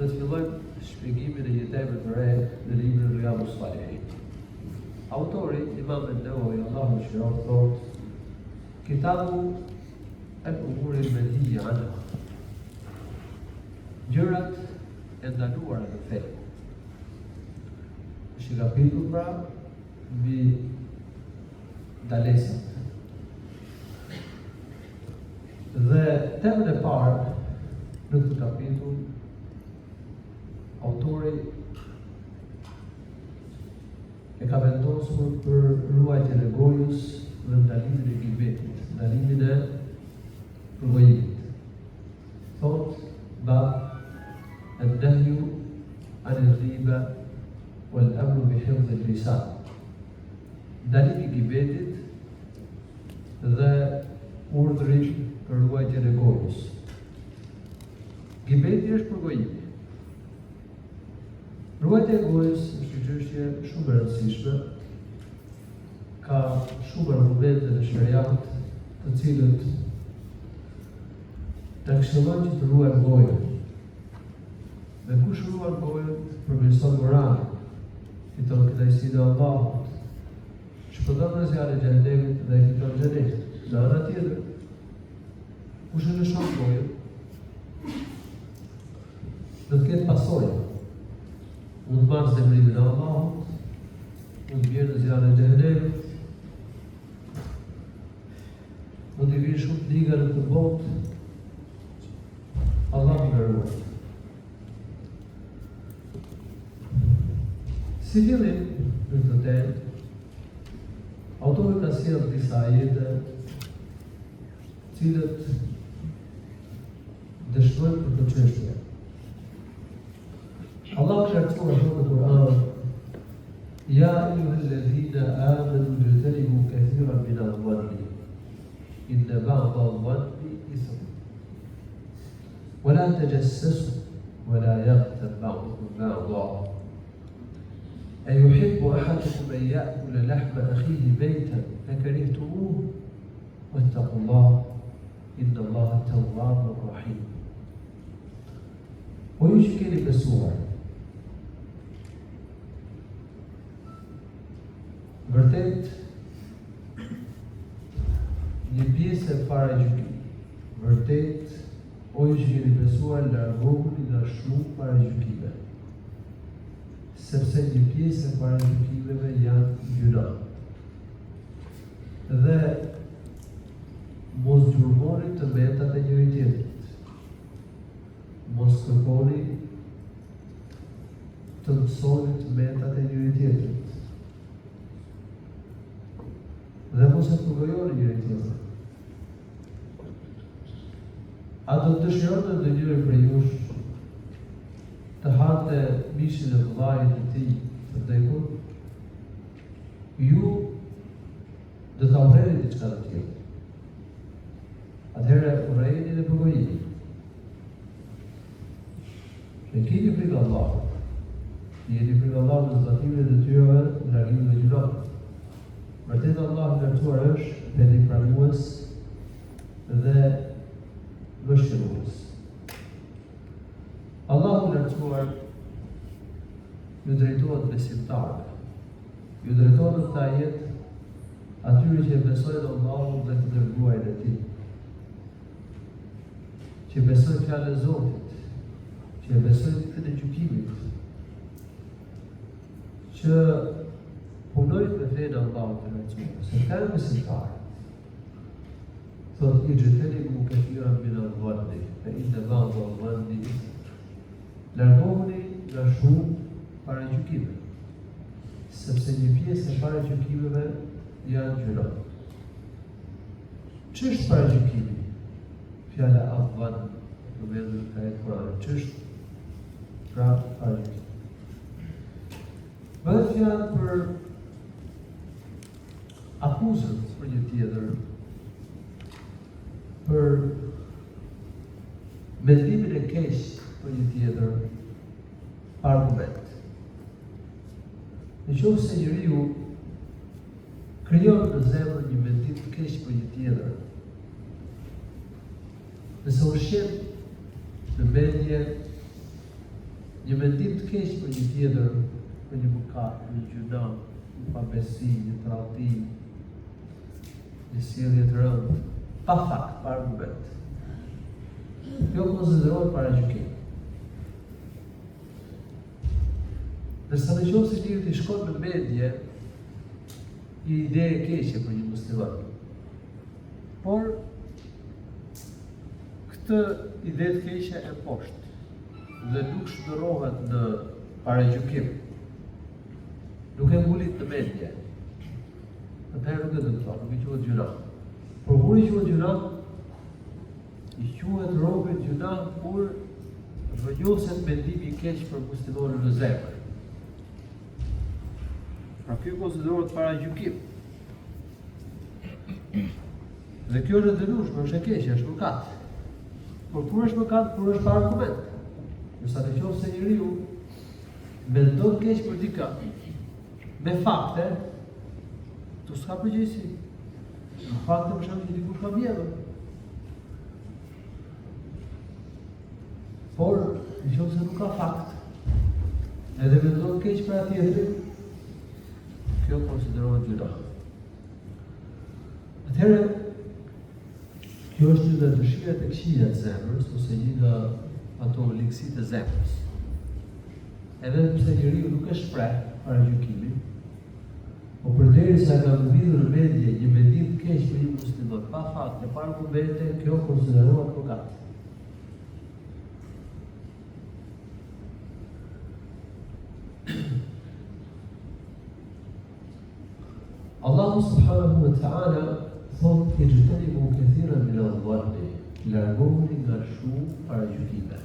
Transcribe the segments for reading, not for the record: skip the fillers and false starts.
dhe të fillojmë shpjegimin e jetëve të re në librin Riyadus Salihin. Autori, Imam an-Nawawi, Allahu mëshiroft, thotë: Kitabu al-Umur al-Manhiya anha. Gjërat e ndaluara në fe. Është një kapitull pra mbi ndalesat. Dhe temën e parë në këtë kapitull, autori e ka vendosur për ruajtjen e gojës dhe ndalimin e gibetit, ndalimin e përgojimit. Thotë: Bab an-nahyu an-ghiba wal-amru bi hifdh al-lisan. Ndalimi i gibetit dhe urdhri për ruajtjen e gojës. Gibeti është përgojimi. Ruajtja e gojës është një çështje shumë e rëndësishme. Ka shumë argumente në shariat të cilët të këshillojnë që të ruajmë gojën. Dhe kush ruan gojën përmirëson moralin, fiton kënaqësinë e Allahut, shpëton nga zjarri i xhenemit dhe fiton xhenetin. Në anën tjetër, kush e lëshon gojën, do të ketë pasojë. Mund të marrë zemrimin e Allahut, mund të bjerë në zjarrin e xhenemit, mund të vinë shumë liga në këtë botë. Allah më ruaj. Si fillim në këtë temë, autori ka sjellë disa ajete cilët dëshmojnë për këtë çështje. Allah ka thënë në Kur'an: Ya ayyuhalladhina amanu ijtanibu kathiran min adh-dhanni inna ba'da adh-dhanni ithm wa la tajassasu wa la yaghtab ba'dukum ba'dan أيحب أحدكم أن يأكل لحم أخيه ميتا فكرهتموه واتقوا الله إن الله تواب رحيم. ويشكل بسوع. Vërtet, një pjesë e paragjykimit. Vërtet, o ju që keni besuar, largohuni nga shumë paragjykime. Sepse një pjesë e paragjykimeve janë gjëra. Dhe mos gjurmoni të mendat e njëri tjetrit. Mos kërkoni të mësoni të mendat e njëri tjetrit. Dhe mos e përgojoni njëri tjetrit. A do të dëshironi ndonjëri prej jush të hante mishin e vllajit të tij të vdekur? Ju do ta urreni diçka të tjetër. Atëherë urrejeni dhe përgojini. Ne keni frikë Allahut. Jeni frikë Allahut në zbatimin e detyrave, në largimin e gjunave. Vërtet Allahu i lartësuar është pendipranues dhe vështirues. Allahu i lartësuar ju drejtohet besimtarëve. Ju drejtohet në këtë ajet atyre që besojnë Allahun dhe të dërguarin e Tij, që besojnë fjalën e Zotit, që besojnë ditën e gjykimit, që punojnë me fenë e Allahut të lartësuar, se kanë besimtarë. Thotë: ijtanibu kathiran min adh-dhanni fa inna ba'da adh-dhanni ithm. Largohuni nga shumë paragjykime, sepse një pjesë e paragjykimeve janë gjëra. Ç'është paragjykimi? Fjala adhan në vendin e ajet Kur'an. Ç'është pra paragjykim? Bëhet fjalë për akuzën për një tjetër, për mendimin e keq për një tjetër, pa argument. Nëse njeriu krijon në zemër një mendim të keq për një tjetër, nëse ushqen në mendje një mendim të keq për një tjetër, për një mëkat, një gjuna, një pabesi, një tradhti, një sjellje të rëndë, pa fakt, pa argument. Kjo konsiderohet paragjykim. Ndërsa nëse njeriu të shkon në mendje një ide e keqe për një musliman, por këtë ide të keqe e poshtë dhe nuk shndërrohet në paragjykim, nuk e ngulit në mendje, atëherë nuk e dëmton, nuk i quhet gjuna. Por kur i quhet gjuna, i quhet robët gjuna kur rrënjoset mendimi i keq për muslimanin në zemër. Pra kjo konsiderohet paragjykim. Dhe kjo është e dënueshme, është e keqe, është mëkat. Por kur është mëkat, kur është pa argument. Nësa nëse njeriu mendon keq për dikë, me fakte, tu s'ka përgjegjësi. Në fakte për shembull që dikush ka vjedhur. Por nëse nuk ka fakt, edhe mendon keq për atjetrin, kjo konsiderohet gjuna. Atëherë, kjo është një nga dëshirat e këqija të zemrës, ose një nga ato ligësitë e zemrës. Edhe pse njeriu nuk e shpreh paragjykimin, po përderisa ka ngritur në mendje një mendim të keq për një musliman, pa fakte, pa argumente, kjo konsiderohet mëkat. Allahu subhanahu wa ta'ala thot ijtanibu kathiran min adh-dhanni, largohuni nga shumë paragjykime.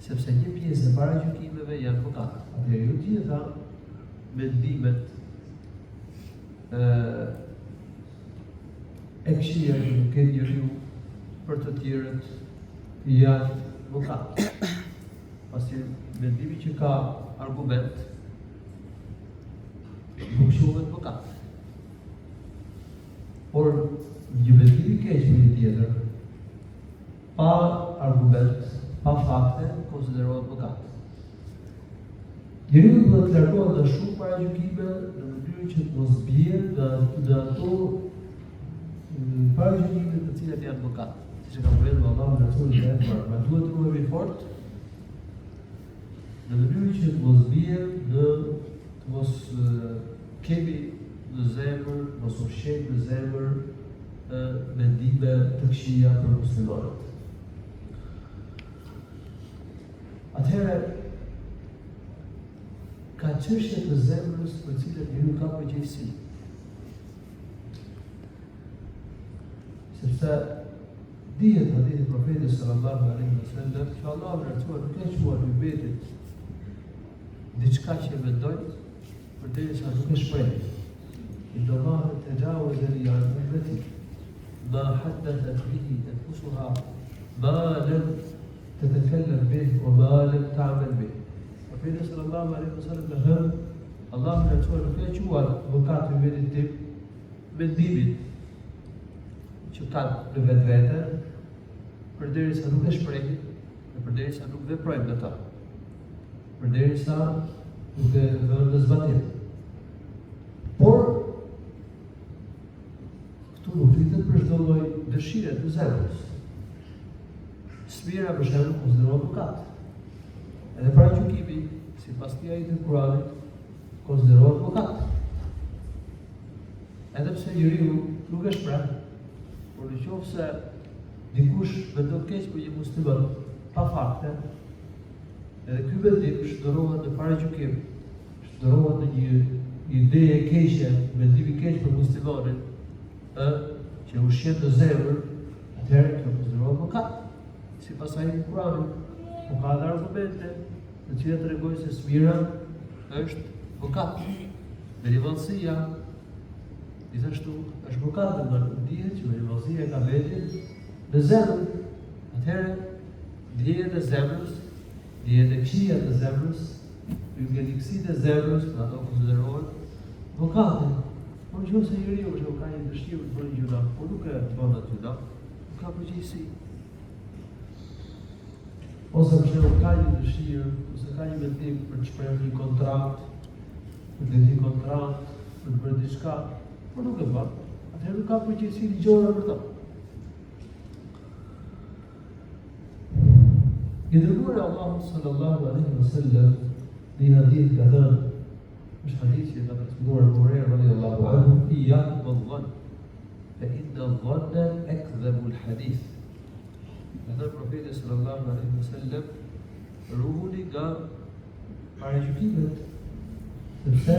Sepse një pjesë e paragjykimeve janë mëkat. Atëherë ju gjitha mendimet e këqija që nuk e njeriu për të tjerët janë mëkat. Pasi mendimi që ka argument nuk quhet mëkat. Por një mendim i keq për një tjetër, pa argument, pa fakte, konsiderohet mëkat. Njeriu duhet të largohet nga shumë paragjykime në mënyrë që të mos bie në ato paragjykime të cilat janë mëkat. Siç e ka përmendur Allahu në Resulin e Vet, ma duhet të ruhemi fort në mënyrë që të mos bie në të mos kemi në zemër, mos ushqejmë në zemër mendime të këqija për muslimanët. Atëherë, ka çështje të zemrës për cilat njeriu ka përgjegjësi. Sepse dihet hadithi profetit sallallahu alaihi wasallam që Allahu lartësuar nuk e quajë mbetit diçka që mendoj përderisa nuk e shpreh. Inna Allaha tajawaza li an ummati ma haddathat bihi anfusuha ma lam tatakallam bih wa ma lam ta'mal bih. Profeti sallallahu alaihi wasallam ka thënë, Allahu lartësuar nuk e quajë mëkat i mbetit tim mendimin që ka në vetvete, përderisa nuk e shpreh, dhe përderisa nuk veprojmë në ta, përderisa nuk e vënë në zbatim. Por këtu nuk rritet për çdo lloj dëshire të zemrës. Smira për shembull konsiderohet mëkat. Edhe paragjykimi, sipas këtij ajeti të Kuranit, konsiderohet mëkat. Edhe pse njeriu nuk e shpreh, por nëse dikush mendon keq për një musliman pa fakte, edhe ky mendim shndërrohet në paragjykim, shndërrohet në një ide e keqe, mendim i keq për muslimanin, që ushqet në zemër, atëherë kjo konsiderohet mëkat. Sipas ajetit të Kuranit, po ka dhe argumente të cilat tregojnë se smira është mëkat. Velivallësia, gjithashtu është mëkat, dhe dihet që velivallësia ka vetën në zemër. Atëherë, ndjenjat e zemrës, ndjenjat e këqija të zemrës, yngelikësitë e zemrës, ato konsiderohen mëkate. Por nëse njeriu ka një dëshirë të bëjë gjuna, por nuk e bën atë gjuna, nuk ka përgjegjësi. ose për shembull ka një dëshirë, ose ka një mendim për të shprehur një kontrakt, për të një kontrakt, për të bërë diçka, por nuk e bën. Atëherë nuk ka përgjegjësi ligjore për ta. I dërguari Allahu sallallahu alaihi wasallam në një hadith ka thënë, është hadith që ka transmetuar Abu Huraira radhiyallahu anhu, iyyakum wadh-dhann, fa inna adh-dhanna akdhabu al-hadith. Edhe profeti sallallahu alaihi wasallam ruhuni nga paragjykimet, sepse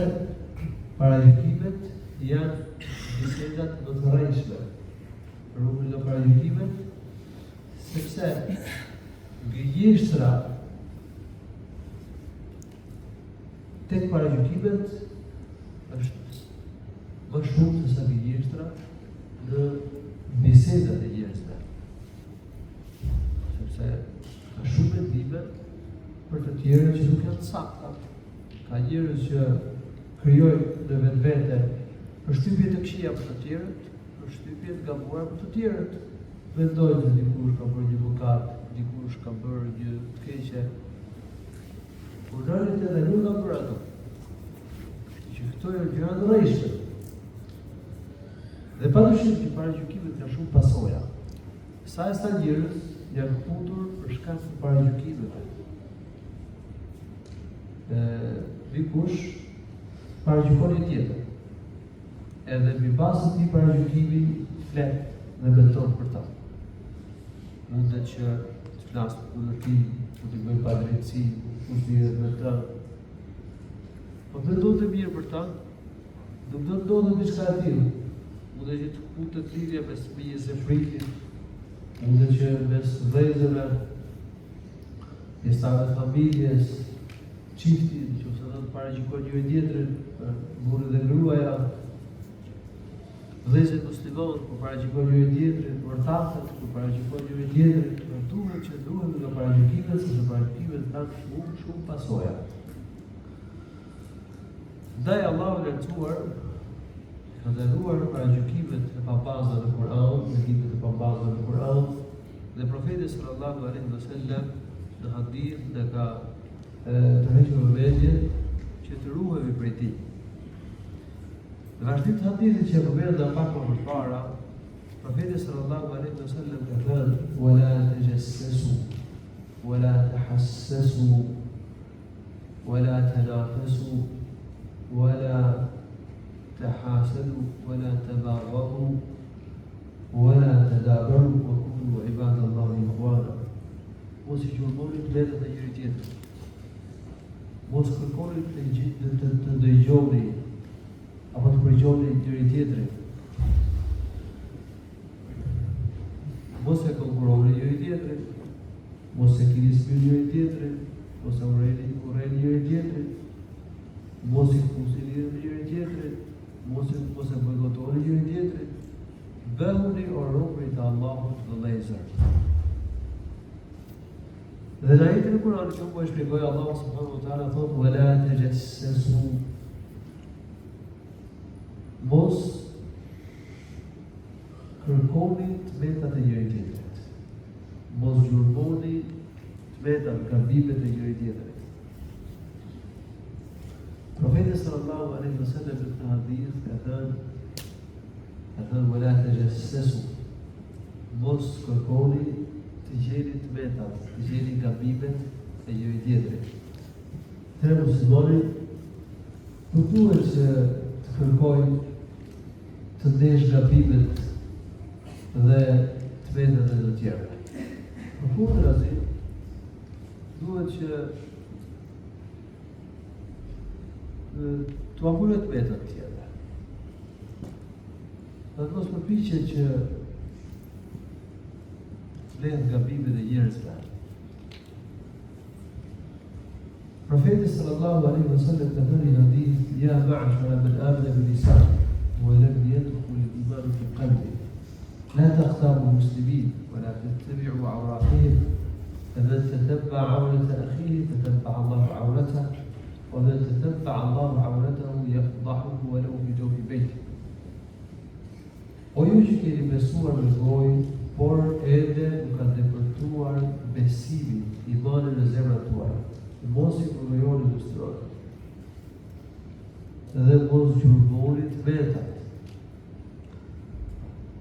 paragjykimet janë bisedat më të rrejshme. Ruhuni nga paragjykimet, sepse gënjeshtra tek paragjykimet është më shumë se sa gënjeshtra në bisedat e njerëzve. Sepse ka shumë mendime për të tjerë që nuk janë sakta. Ka njerëz që krijojnë në vetvete përshtypje të këqija për të tjerët, përshtypje të gabuara për të tjerët. Mendojnë se dikush ka bërë një mëkat, dikush ka bërë një të keqe. Por në realitet ai nuk ka bërë ato. Që këto janë gjëra të rrejshme. Dhe padyshim që paragjykimet kanë shumë pasoja. Sa e sa njerëz janë hutur për shkak të paragjykimeve. Dikush paragjykon një tjetër. Edhe mbi bazë të këtij paragjykimi flet dhe beton për ta. Mundet që të flasë për kundër tij, të të bëjë padrejtësi, të thirret me të. Po mendon të mirë për ta, nuk do të ndodhë diçka e tillë. Mundet që të futet lidhja mes fëmijës e prindit, mundet që mes vëllezërve, pjesëtarëve të familjes, çifti, nëse do të paragjykojnë njëri tjetrin, burri dhe gruaja, vëllezërit muslimanë kur paragjykojnë njëri tjetrin, ortakët kur paragjykojnë njëri tjetrin, duhet që duhet nga paragjykimet, sepse paragjykimet kanë shumë pasoja. Ndaj Allahu i lartësuar ka dhëruar paragjykimet e pabaza në Kur'an, mendimet e pabaza në Kur'an, dhe profeti sallallahu alaihi wasallam në hadith dhe ka të hequr vëmendjen që të ruhemi prej tij. Në vazhdim të hadithit që përmendëm pak më përpara, profeti sallallahu alaihi wasallam ka thënë: "Wala tajassasu, wala tahassasu, wala tanafasu, wala tahasadu, wala tabaghadu, wala tadabaru, wa kunu ibadallahi ikhwana." Mos i gjurmoni të vetët e njëri tjetrit. Mos kërkoni të dëgjoni apo të përgjoni njëri tjetrin. Mos e konkurroni njëri tjetrin, mos e keni spir njëri tjetrin, mos e urreni njëri tjetrin, mos i fusini njëri tjetrin, mos e bojkotoni njëri tjetrin. Bëhuni o robërit e Allahut vëllezër. Dhe në ajetin e Kur'anit që po e shpjegoi Allahu subhanahu wa taala thotë: "Wala tajassasu." Mos kërkoni të metat e njëri tjetrit. Mos gjurmoni të metat, gabimet e njëri tjetrit. Profeti sallallahu alaihi wasallam në këtë hadith ka thënë: "Wala tajassasu." Mos kërkoni të gjeni të metat, të gjeni gabimet e njëri tjetrit. Tre muslimani nuk duhet që të kërkojnë të ndesh gabimet dhe të metat e të tjerëve. Në kuntrazi, duhet që të ambulet të metat të tjerëve. Dhe mos përpiqet që flet gabimet e njerëzve. Profeti sallallahu alaihi wasallam ka thënë në hadith: "Ya ma'shara man amana bil-lisan wa lam yadkhul al-iman fi qalbi, la takhtaru muslimin wa la tattabi'u awratihim, faman tatabba'a awrata akhihi tatabba'a Allahu awratahu, wa man tatabba'a Allahu awratahu yafdahuhu wa lahu fi jawfi baytihi." O ju që keni besuar me gojë, por edhe nuk ka depërtuar besimin imanin në zemrat tuaja. Mos i provojoni muslimanët. Dhe mos gjurmoni vetat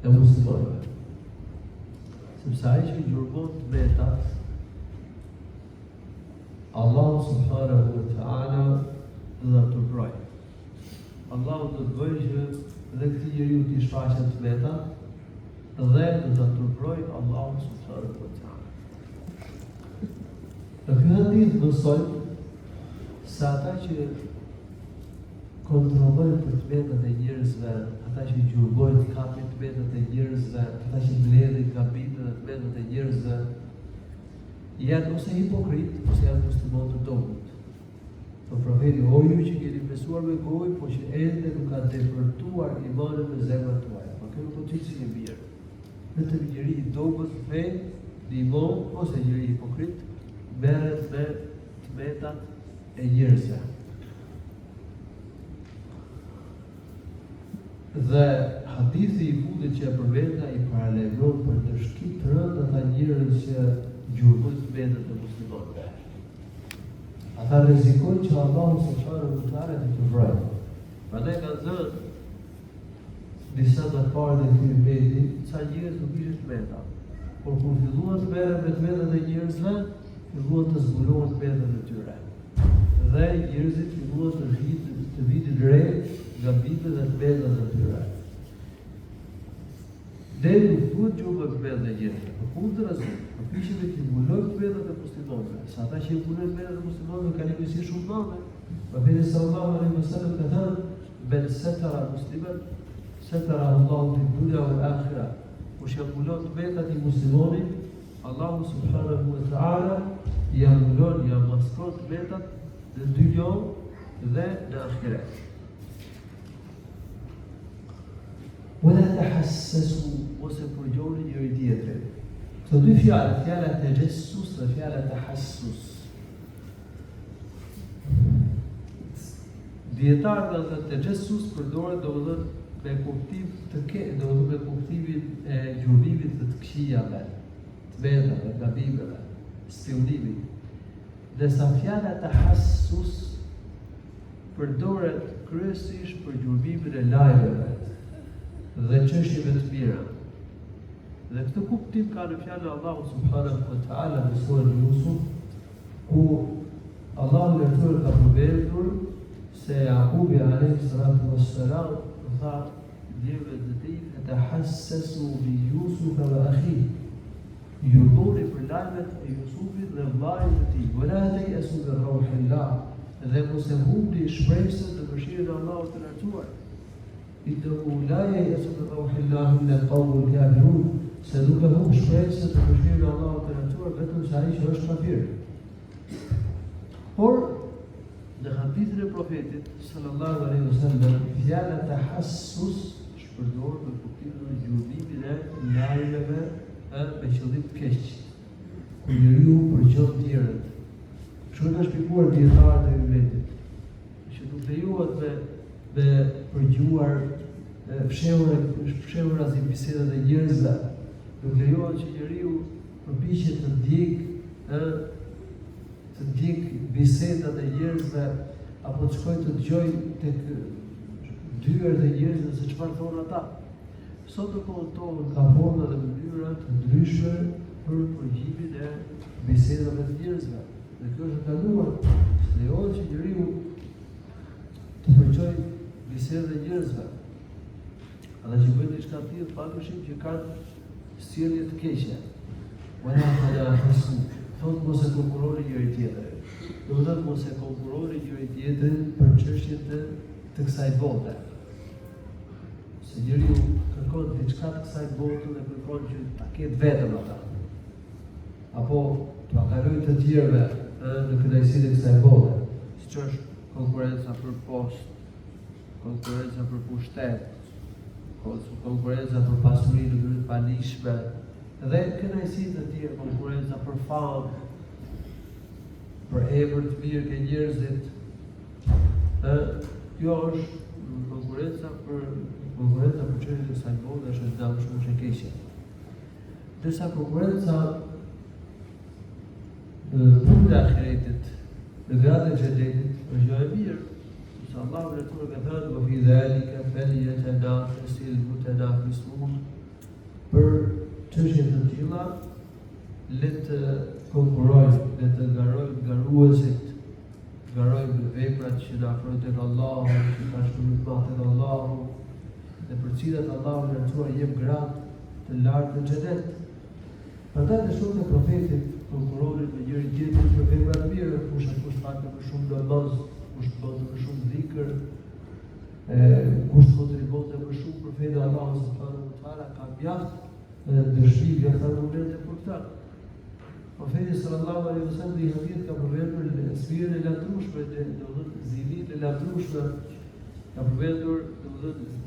e muslimanëve. Sepse ai që gjurmon vetat, Allahu subhanahu wa ta'ala dhe të broj. Allahu do të bëjë që dhe këti njeriu t'i shfaqet vetat dhe do të broj Allahu subhanahu wa ta'ala. Në këtë hadith mësojmë se ata që kontrollojnë për të vetat e njerëzve, ata që gjurmojnë të kapin të vetat e njerëzve, ata që mbledhin gabimet dhe të vetat e njerëzve, janë ose hipokrit, ose janë muslimanë të dobët. Po profeti, o ju që keni besuar me gojë, po që ende nuk ka depërtuar imanin në zemrat tuaja. Po kjo nuk do të thotë se mirë. Vetëm njeri i dobët me iman ose njeri hipokrit merret me të vetat e njerëzve. Dhe hadithi i fundit që e përmenda i paralelon për të shkip rënd ata njerëz që gjurmojnë të vetët e muslimanëve. Ata rrezikojnë që Allahu subhanahu wa ta'ala të vrojë. Prandaj ka thënë disa të parë dhe këtij veti, ca njerëz nuk ishin të veta. Por kur filluan të merren me të vetat e njerëzve, filluan të zbulohen të vetat e tyre. Dhe njerëzit filluan të vitin re gabimet dhe të vetat e tyre. Dhe nuk duhet gjurmë të vetat e njerëzve. Kundërzi, përpiqemi të mbulojmë të vetat e muslimanëve. Sa ata që mbulojnë të vetat e muslimanëve kanë njësi shumë madhe. Profeti sallallahu alaihi wasallam ka thënë: "Bel satara musliman, satara Allahu fi dunya wal akhirah." Kush e mbulon të vetat e muslimanit, Allahu subhanahu wa ta'ala ja mbulon, ja maskon të vetat në dynjë dhe në ahiret. Wala tahassasu, ose përgjoni njëri tjetrin. Këto dy fjalë, fjala tajassus dhe fjala tahassus. Dietarët kanë thënë tajassus përdoret domethënë me kuptim domethënë me kuptimin e gjurmimit të këqijave, të vetave, gabimeve, spionimit. Ndërsa fjala tahassus përdoret kryesisht për gjurmimin e lajmeve dhe çështjeve të mira. Dhe këtë kuptim ka në fjallë Allahu subhanahu wa ta'ala në surën Yusuf, ku Allahu lërtër ka përbendur se Jakubi alayhi salatu wassalam tha djeve të tij tahassasu bi Yusuf wa akhihi. Jurmoni për lajmet e Jusufit dhe vllajit të tij. Wala tayasu min rauhillah, dhe mos e humbi shpresën në mëshirën e Allahut të lartësuar. Innahu la yayasu min rauhillah illa al-qawmul kafirun. Se nuk e humb shpresën të mëshirën e Allahut të lartësuar vetëm se ai që është kafir. Por në hadithin e profetit sallallahu alaihi wasallam, fjala tahassus është përdorur me kuptimin e gjurmimit e lajmeve me qëllim të keq. Kur njeriu përgjon të tjerët. Kështu ka shpjeguar dietarët e vetit. Që nuk lejohet me përgjuar fshehura si bisedat e njerëzve. Nuk lejohet që njeriu përpiqet të ndjek bisedat e njerëzve apo të shkojë të dëgjojë tek dyert e njerëzve se çfarë thonë ata. Sot në kohën tonë ka forma dhe mënyra të ndryshme për përgjimin e bisedave të njerëzve. Dhe kjo është ndaluar. Lejohet që njeriu të përgjojë bisedat e njerëzve. Ata që bëjnë diçka të tillë padyshim që kanë sjellje të keqe. Wala tahassu, thotë mos e konkurroni njëri tjetrin. Do të thotë mos e konkurroni njëri tjetrin për çështjet të kësaj bote. Se njeriu kërkon diçka të kësaj bote dhe kërkon që ta ketë vetëm ata. Apo t'u akarojë të tjerëve në kënaqësinë e kësaj bote, siç është konkurrenca për postë, konkurrenca për pushtet, konkurrenca për pasuri në mënyrë të palishme, dhe kënaqësinë të tjera, konkurrenca për famë, për emër të mirë ke njerëzit. Kjo është konkurrenca për çështjet e kësaj bote, është ndalë shumë e keqe. Ndërsa konkurrenca punë e ahiretit, në gradën e xhenetit, është gjë e mirë. Se Allahu në Kur'an ka thënë: "Wa fi dhalika falyatanafasil mutanafisun." Për çështje të tilla, le të konkurrojnë, le të garojnë garuesit, garojnë veprat që na afrojnë tek Allahu, që ka shpërblim tek Allahu, dhe për cilat Allahu në Kur'an jep gradë të lartë në xhenet. Prandaj të shumë të profetit konkuronin me njëri tjetrin për vepra të mira, kush fakte më shumë namaz, kush bënte më shumë dhikr, kush kontribuonte më shumë për fenë e Allahut subhanahu wa taala, ka mjaft dëshmi nga argumente për këtë. Profeti sallallahu alaihi wasallam i hadith ka përmendur sfidën e lavdrueshme, domethënë zilinë e lavdrueshme, ka përmendur domethënë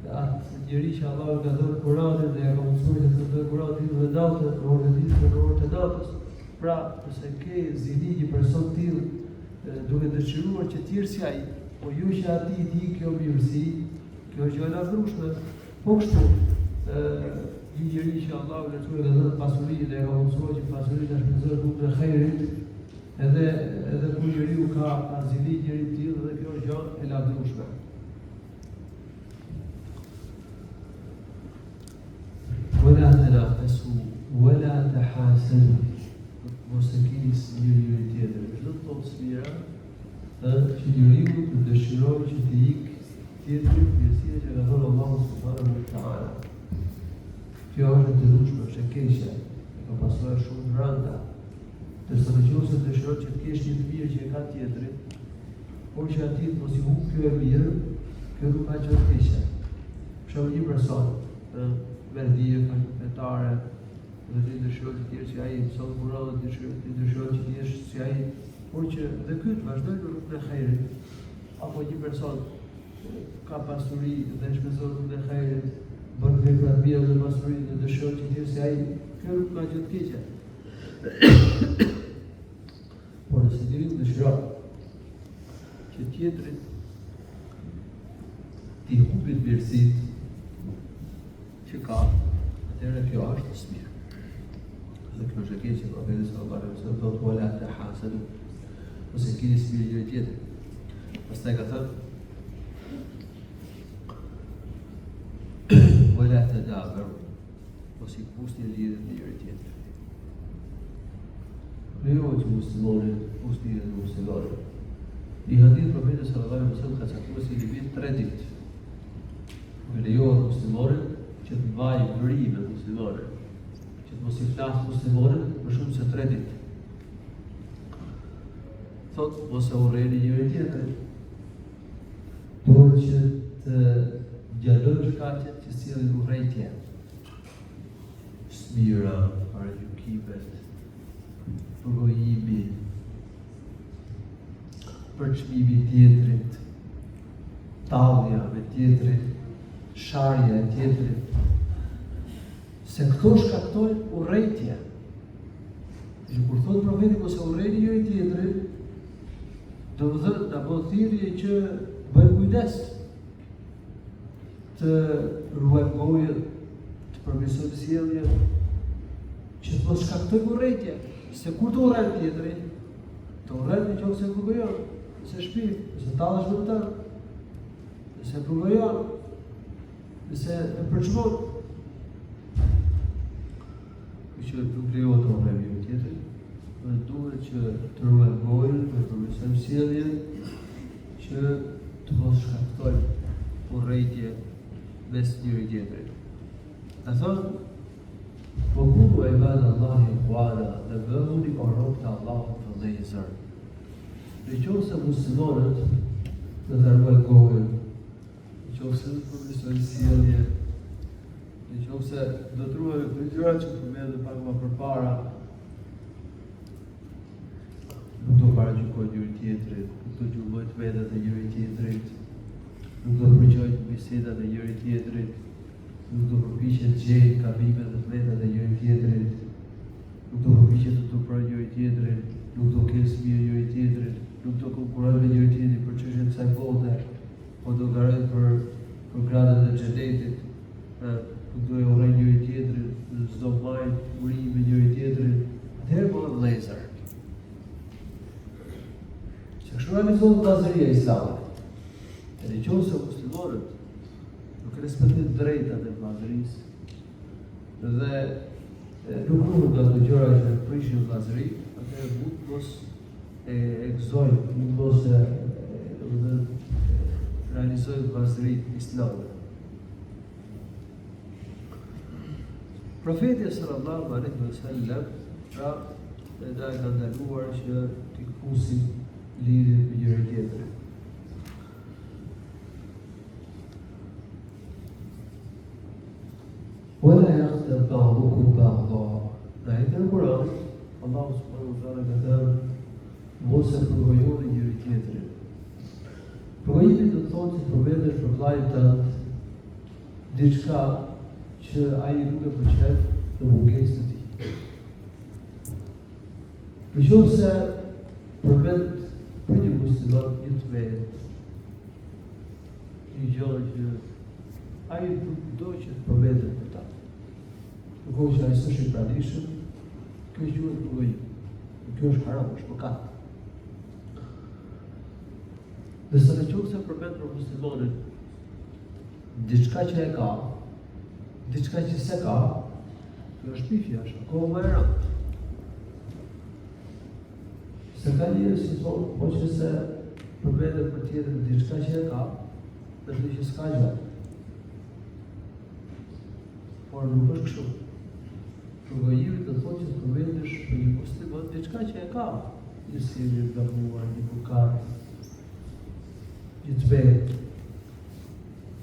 atë njëri që Allahu ka dhënë Kur'anin dhe ka mësuar të thotë Kur'anin dhe natën, në orën e ditës, në orën e natës. Pra, nëse ke zili një person tillë duke dëshiruar që të jetë si ai, po ju që atij i di kjo mirësi, kjo është gjë e lavdrueshme. Po kështu, një njeri që Allahu në Kur'an ka dhënë pasurinë dhe ka mësuar që pasurinë ta shpenzojë rrugën e xhairit, edhe kur njeriu ka zili njëri tillë, dhe kjo është gjë e lavdrueshme. ولا تنافسوا ولا تحاسدوا. Mos e keni njëri tjetrin. Çdo të thotë smira, që njeriu të dëshirojë që të ikë tjetri mirësia që ka dhënë Allahu subhanahu wa taala. Kjo është e dëshueshme, është e keqja, ka pasojë shumë të rënda. Nëse nëse dëshiron që të kesh një të mirë që e ka tjetri, por që atij mos i humb kjo e mirë, kjo nuk ka gjë të keqe. Për shembull, një person verdije, fetare, dhe ti dëshiron të tjerë si ai, mëson Kur'anin, ti dëshiron që të jesh si ai, por që dhe ky të vazhdojë në rrugën e xhairit. Apo një person ka pasuri dhe shpenzon rrugën e xhairit, bën vepra të mira dhe pasuri dhe dëshiron që të jesh si ai, kjo nuk ka gjë të keqe. Por nëse njeriu dëshiron që tjetri ti humbi mirësitë që ka, atëherë kjo është smir. Dhe kjo është e keqe, profeti sallallahu alaihi wasallam thotë: "Wala tahasadu." Ose keni smir njëri tjetrin. Pastaj ka thënë: "Wala tadabaru." Ose pusni lidhjen me njëri tjetrin. Lejohet që muslimanit pusni lidhjen me muslimanin. Në hadith profeti sallallahu alaihi wasallam ka caktuar se i vjen 3 ditë. Lejohet muslimanit që të mbaj vëri me muslimanin, që të mos i flasë muslimanin për shumë se 3 ditë. Thotë, mos e urrejni njëri tjetrin, por që të gjallosh shkaqet që sjellin urrejtje, smira, paragjykimet, përgojimi, përçmimi tjetrit, tallja me tjetrin, sharja e tjetrit, se këto shkaktojnë urrejtje. Që kur thotë profeti mos e urrejni njëri tjetrin, do të thotë ta bëj thirrje që bëjmë kujdes, të ruajmë gojën, të përmirësojmë sjelljen, që të mos shkaktojmë urrejtje, se kur të urrejmë tjetrin, të urrejmë nëse përgojon, nëse shpi, nëse tallesh me të, nëse përgojon, nëse e përçmon, që nuk lejohet të urrejmë njëri tjetrin, dhe duhet që të ruajmë gojën, të përmirësojmë sjelljen, që të mos shkaktojmë urrejtje mes njëri tjetrit. E thonë, po kunu e ibadë Allahi ikhwana, dhe bëhuni o rob të Allahut të vëllezër. Në qoftë se muslimanët do të ruajnë gojën, në qoftë se do të përmirësojnë sjelljen, në qoftë se do të ruajnë këto gjëra që përmendëm pak më përpara, nuk do paragjykojnë njëri tjetrin, nuk do gjurmojnë vetat e njëri tjetrit, nuk do përgjojnë bisedat e njëri tjetrit, nuk do përpiqen të gjejnë gabimet dhe vetat e njëri tjetrit, nuk do përpiqen të tuprojnë njëri tjetrin, nuk do kenë smir njëri tjetrin, nuk do konkurrojnë me njëri tjetrin për çështjet e kësaj bote, po do garojnë për gradat e xhenetit, nuk do e urrejnë njëri tjetrin, s'do mbajnë uri me njëri tjetrin. Atëherë po vëllezër, Se kështu realizohet vllazëria islame. E nëse muslimanët nuk respektojnë drejtat e vllazërisë dhe nuk ruhen nga ato gjëra që prishin vllazëri, atëherë mund mos e gëzojnë, mund mos realizojnë vllazërinë islame. Profeti sallallahu alaihi wasallam pra na ka ndaluar që të kusim lidhje me njëri tjetrin. ولا يغتب بعضكم بعضا. Në ajetin e Kuranit, Allahu subhanahu wa taala ka thënë mos e përgojoni njëri tjetrin. Përgojimi do të thotë që përmendesh për vllajën tënd diçka që ai nuk e pëlqen në mungesën e tij. Nëse përmend për një musliman një të vetë, një gjë që ai nuk do që të përmendet për ta. Nuk është që ai s'është i pranishëm, kjo quhet përgojim. Kjo është haram, është mëkat. Nëse nëse përmend për muslimanin diçka që e ka, diçka që s'e ka, kjo është pifja, është akoma më e rëndë. Se ka njerëz që thonë, po që se përmendet për tjetër diçka që e ka, mendoj që s'ka gjë. Por nuk është kështu. Përgojimi do thotë që të përmendesh për një musliman diçka që e ka, një sjellje të gabuar, një mëkat, një të vetë.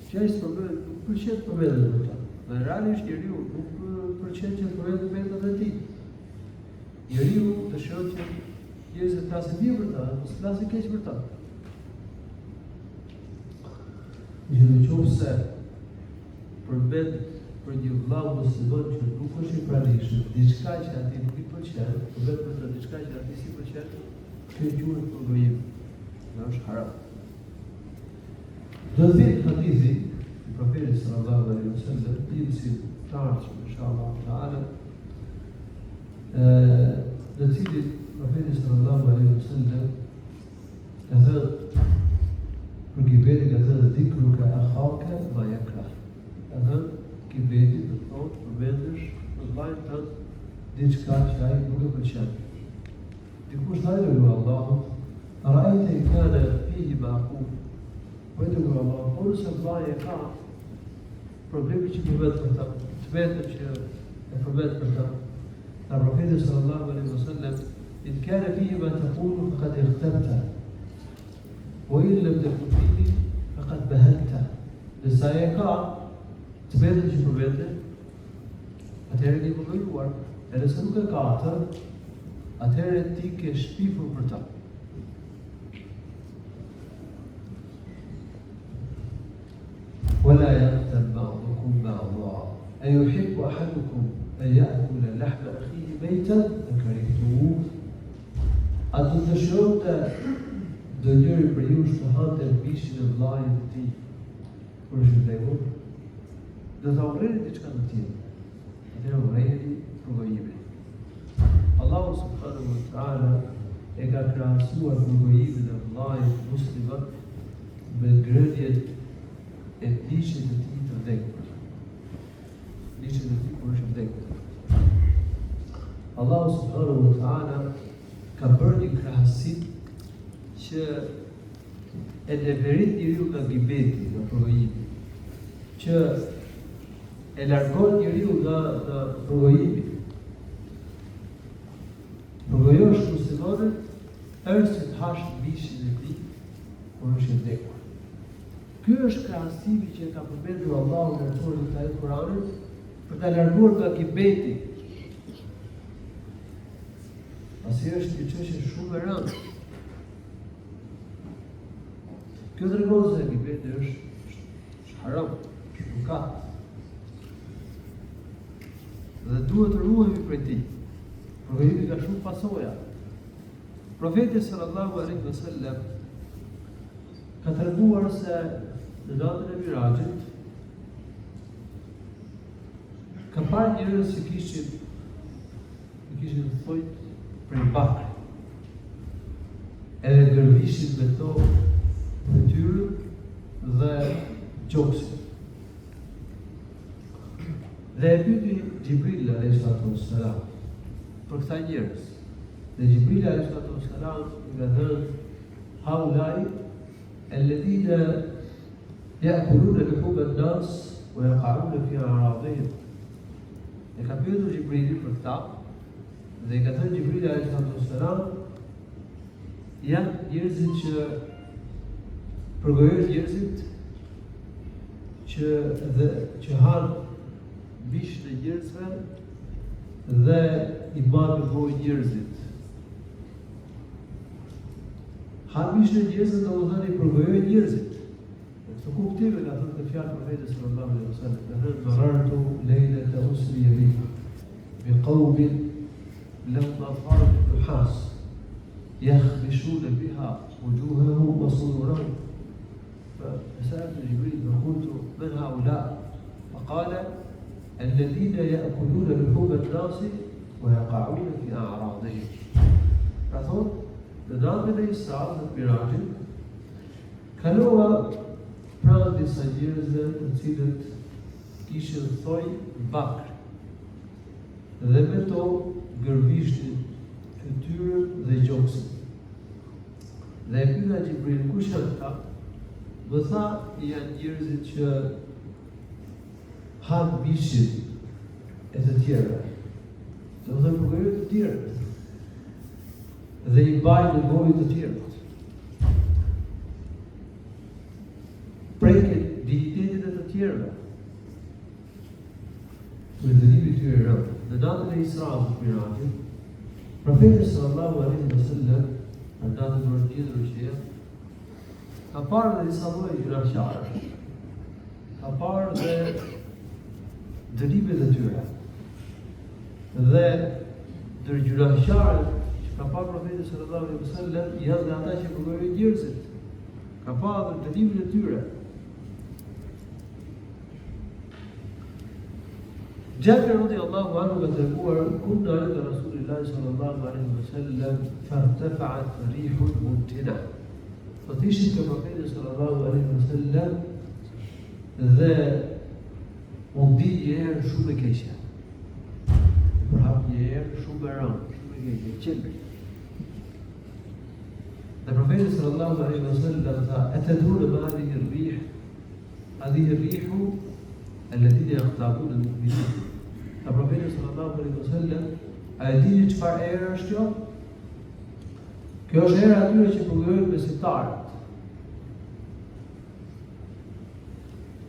Që ai s'përmendet, nuk pëlqen të përmendet për ta. Dhe realisht njeriu nuk pëlqen që të përmendet vetën e tij. Njeriu dëshiron që njerëzit të flasin mirë për ta, mos flasin keq për ta. Nëse përmend për një vëlla musliman që nuk është i pranishëm, diçka që atij nuk i pëlqen, përmend për të diçka që atij si pëlqen, kjo quhet përgojim. Dhe është haram. Do të thënë hadithi i Profetit sallallahu alaihi wasallam, si qartë inshallah taala, në cilin Profeti sallallahu alaihi wasallam ka thënë për gibetin, ka thënë dhikruka akhaka ma yakrah. Ka thënë gibeti do të thotë përmendesh për vllajën tënd diçka që ai nuk e pëlqen. Dikush thajë nga Allahu, ra'ayta in kana fihi ma'qul. Po edhe nga Allahu, por nëse vllaja ka problemi që përmet për ta, të vetën që e përmet për ta. Ka Profeti sallallahu alaihi wasallam إن كان فيه ما تقول فقد اغتبته وإن لم تكن فيه فقد بهته. Nëse ai ka të vetën që përmendet, atëherë ke përgojur. E nëse nuk e ka atë, atëherë ti ke shpifur për ta. ولا يغتب بعضكم بعضا أيحب أحدكم أن يأكل لحم أخيه ميتا فكرهتموه. A do të dëshironte do njëri për ju të hante mishin e vllajit të tij kur është i vdekur? Do ta urreni diçka të tillë. Atëherë urreni përgojimin. Allahu subhanahu wa taala e ka krahasuar përgojimin e vllajit musliman me ngrënien e mishit të tij të vdekur. Mishit të tij kur është i vdekur. Allahu subhanahu wa taala ka bërë një krahasim që e leverit njeriu nga gibeti, nga përgojimi, që e largon njeriu nga përgojimi. Përgojosh muslimanin është që të hash mishin e tij kur është i vdekur. Ky është krahasimi që ka përmendur Allahu në Kur'anin e Kuranit për ta larguar nga gibeti. Pasi është një çështje shumë e rëndë. Kjo tregon se gibeti është haram, është mëkat. Dhe duhet të ruhemi prej tij. Përgojimi ka shumë pasoja. Profeti sallallahu alaihi wasallam ka treguar se në natën e Miraxhit ka parë njerëz që kishin thojt prej bakri. edhe gërvishin me to fytyrën dhe gjoksin. Dhe e pyti Gjibril a.s. për këta njerëz. Dhe Gjibril a.s. i ka thënë haulai alladhina ya'kuluna luhuma an-nas wa yaqa'una fi a'radihim. E ka pyetur Gjibrilin për këta dhe i ka thënë Gjibril a.s. janë njerëzit që përgojojnë njerëzit që hanë bishën e njerëzve dhe i marrë nevojë njerëzit. Hanë bishën e njerëzve do të thënë i përgojojnë njerëzit. Këtë kuptime ka thënë të fjalë profetit sallallahu alaihi wasallam, ka thënë marartu leylata usriya bi qawmin lam adfar nuhas يخبشون بها وجوههم وصدورهم. فسألت جبريل فقلت من هؤلاء؟ فقال الذين يأكلون لحوم الناس ويقعون في أعراضهم. فثون لنامن إسراء المراجل kalova pranë disa njerëzve të cilët kishin thoj bakr dhe me to gërvishtin fytyrën dhe gjoksin. Dhe e pyeta Gjibril, kush janë këta? Më tha, janë njerëzit që hanë bishin e të tjerë. Do të thënë përgojë të tjerë. Dhe i bajnë nevojë të tjerë. Preket dignitetin e të tjerëve. Me dënimi tyre rëndë. Në natën e Israut të Mirajit, profeti sallallahu alaihi wasallam, në natën e tjetër që ka parë dhe disa lloje gjunaqarësh. Ka parë dhe dënimet e tyre. Dhe ndër gjunaqarët që ka parë profeti sallallahu alaihi wasallam janë dhe ata që përgojojnë njerëzit. Ka parë dhe dënimet e tyre. Jabir radiyallahu anhu ka treguar kunna inda Rasulillahi sallallahu alaihi wasallam fartafa'at rihun muntina. Po ishim te profeti sallallahu alaihi wasallam dhe mundi një herë shumë e keqe. Për hap një herë shumë e rëndë, shumë e keqe, qelbi. Dhe profeti sallallahu alaihi wasallam tha, atadruna ma hadhihi ar-rih? Hadhihi ar-rihu alladhina yaqtabuna al-mu'minin. Dhe profeti sallallahu alaihi wasallam, a e dini çfarë erë është kjo? Kjo është era atyre që përgojojnë besimtarët.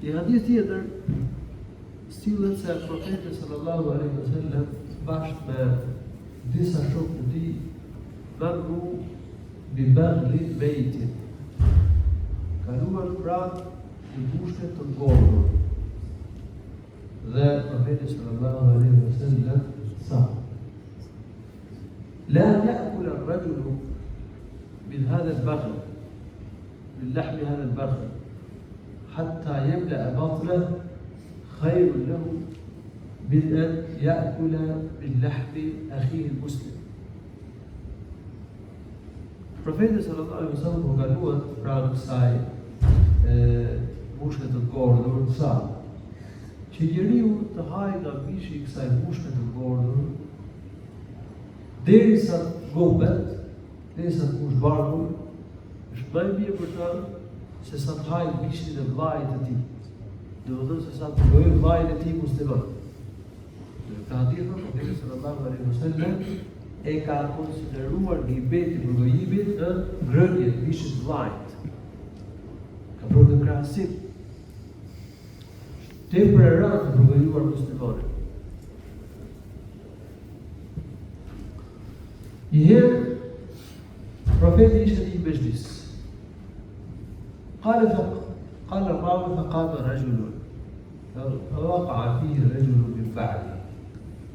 Një hadith tjetër sillet se profeti sallallahu alaihi wasallam bashkë me disa shokë të tij marru bi bagli bejtin. Kaluan pranë një bushte të ngordhur. Dhe profeti sallallahu alaihi wasallam tha: لا يأكل الرجل من هذا البغل من لحم هذا البغل حتى يملأ بطنه خير له من أن يأكل من لحم أخيه المسلم. Profeti sallallahu alaihi wasallam u kaluan pranë kësaj bushke të ngordhur, tha që njeriu të hajë nga mishi i kësaj bushke të ngordhur derisa gobet, derisa të kush barku, është më e mirë për ta se sa të hajë mishin e vllajit të tij. Do të thotë se sa të bëjë vllajin e tij musliman. Ka hadithun profeti sallallahu alaihi wasallam e ka konsideruar gibeti për gojibit në ngrënje të mishit vllajit. Ka bërë një krahasim. Tepër e rëndë për gojuar muslimanët. Njëherë, profeti ishte një mezhlis. قال الراوي فقام رجل فوقع فيه رجل من بعده.